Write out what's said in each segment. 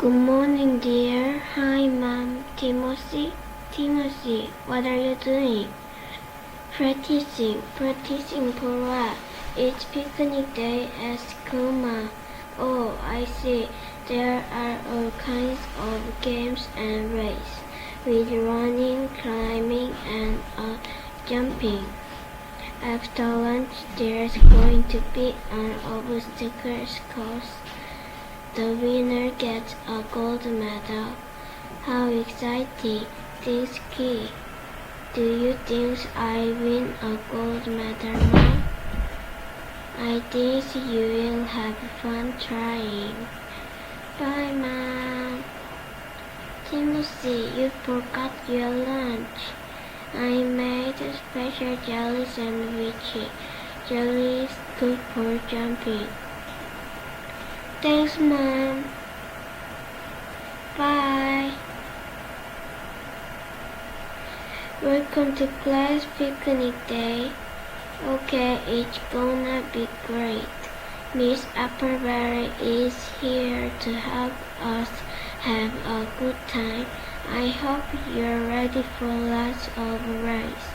Good morning, dear. Hi, Mom. Timothy, what are you doing? Practicing for what? It's picnic day at school, Mom. Oh, I see. There are all kinds of games and races, with running, climbing, and jumping. After lunch, there's going to be an obstacle course. The winner gets a gold medal. How exciting! This key. Do you think I win a gold medal, Mom? I think you will have fun trying. Bye, Mom. Timothy, you forgot your lunch. I made a special jelly sandwich. Jelly is good for jumping. Thanks, Mom. Bye. Welcome to class picnic day. Okay, it's gonna be great. Miss Appleberry is here to help us have a good time. I hope you're ready for lots of race.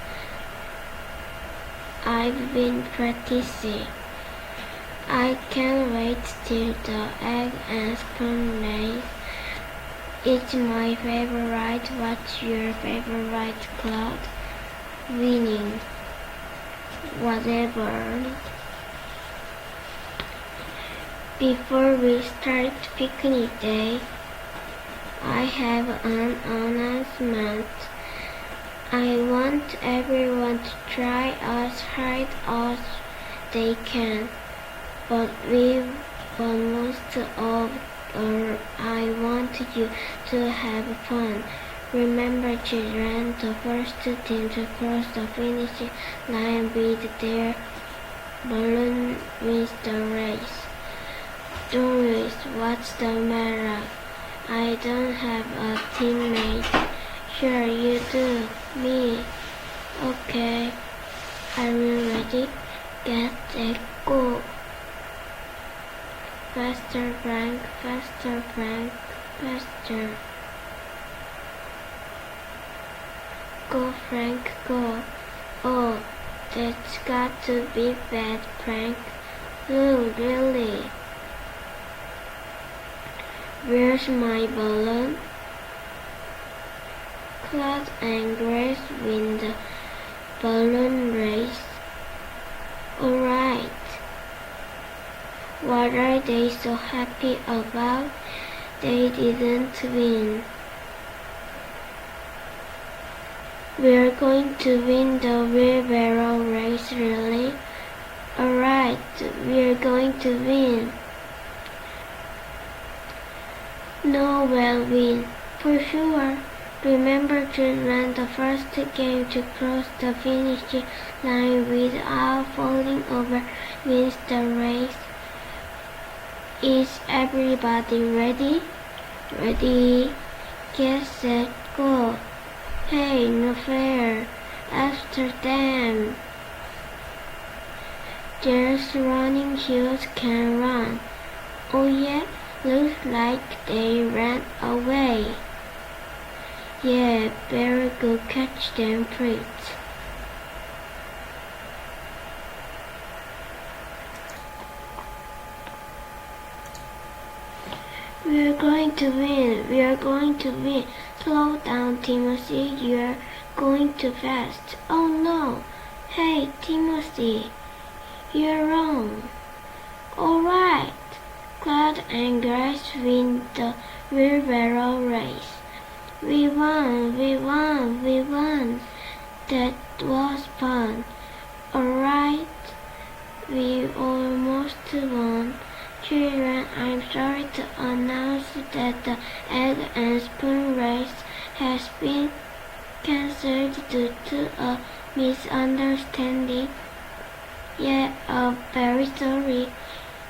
I've been practicing. I can't wait till the egg and spoon race. It's my favorite. What's your favorite cloud? Winning. Whatever. Before we start picnic day, I have an announcement. I want everyone to try as hard as they can, but most of all, I want you to have fun. Remember, children, the first team to cross the finish line with their balloon wins the race. Don't race, what's the matter? I don't have a teammate. Sure you do. Me. Okay. Are you ready? Get set, go. Faster, Frank, faster, Frank, faster. Go, Frank, go. Oh, that's got to be bad, Frank. No, really. Where's my balloon? Cloud and Grace win the balloon race. Alright. What are they so happy about? They didn't win. We're going to win the wheelbarrow race, really? Alright, we're going to win. No, we'll win, for sure. Remember, children, the first game to cross the finish line without falling over wins the race. Is everybody ready? Ready, get set, go. Hey, no fair. After them. There's running heels can run. Oh yeah, looks like they ran away. Yeah, very good catch them, Prince. We're going to win. We're going to win. Slow down, Timothy. You're going too fast. Oh no. Hey, Timothy. You're wrong. Alright. Cloud and Grace win the wheelbarrow race. We won, we won, we won. That was fun. Alright. We almost won. Children, I'm sorry to announce that the egg and spoon race has been cancelled due to a misunderstanding. Yeah, very sorry.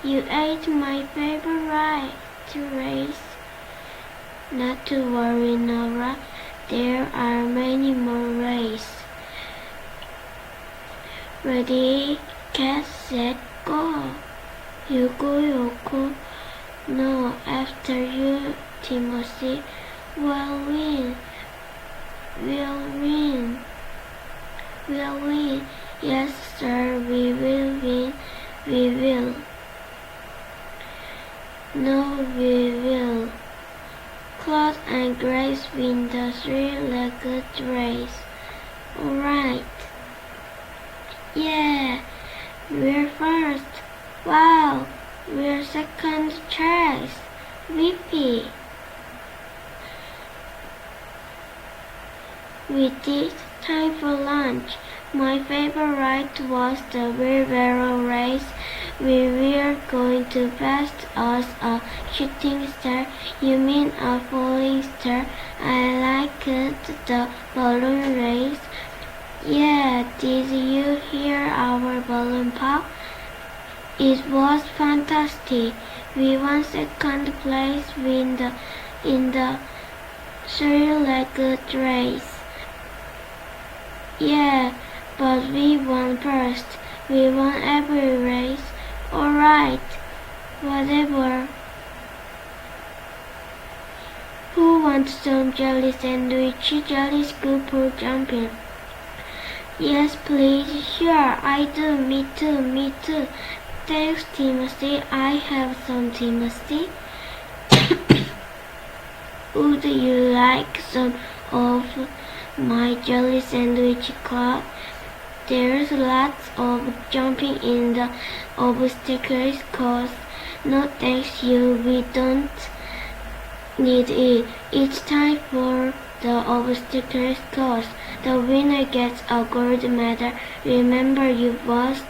You ate my favorite race. Not to worry, Nora. There are many more races. Ready, get, set, go. You go, Yoko. No, after you, Timothy. We'll win. We'll win. We'll win. Yes, sir, we will win. We will. No, we will. Claude and Grace win the three-legged race. All right. Yeah, we're first. Wow, we're second choice. Whippy. With it, time for lunch. My favorite ride was the wheelbarrow race. We were going to pass us a shooting star. You mean a falling star? I liked the balloon race. Yeah, did you hear our balloon pop? It was fantastic. We won second place in the three-legged race. Yeah, but we won first. We won every race. All right, whatever. Who wants some jelly sandwich? Jelly's good for jumping. Yes, please. Sure, I do. Me too, me too. Thanks, Timothy. I have some, Timothy. Would you like some of my jelly sandwich, Claude? There's lots of jumping in the obstacles course. No thanks you, we don't need it. It's time for the obstacles course. The winner gets a gold medal. Remember, you must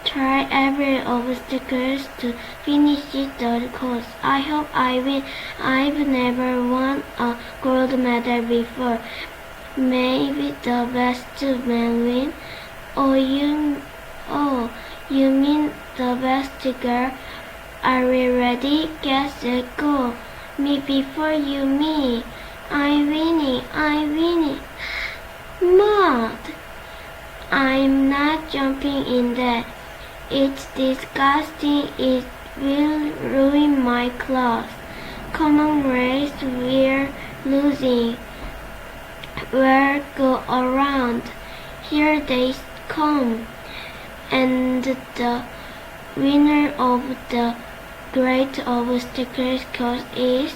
try every obstacle to finish the course. I hope I win. I've never won a gold medal before. Maybe the best man win. Oh, you mean the best girl? Are we ready? Get set, go. Me before you, me. I'm winning. Maud, I'm not jumping in that. It's disgusting. It will ruin my clothes. Come on, race. We're losing. We'll go around. Here they come. And the winner of the great obstacles course is,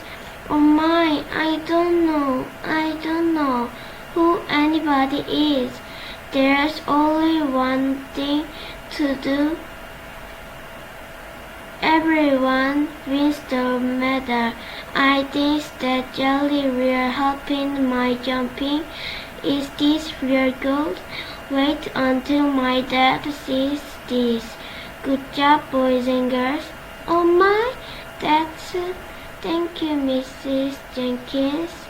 oh my, I don't know who anybody is. There's only one thing to do. Everyone wins the medal. I think that jelly will help in my jumping. Is this real gold? Wait until my dad sees this. Good job, boys and girls. Oh my, thank you, Mrs. Jenkins.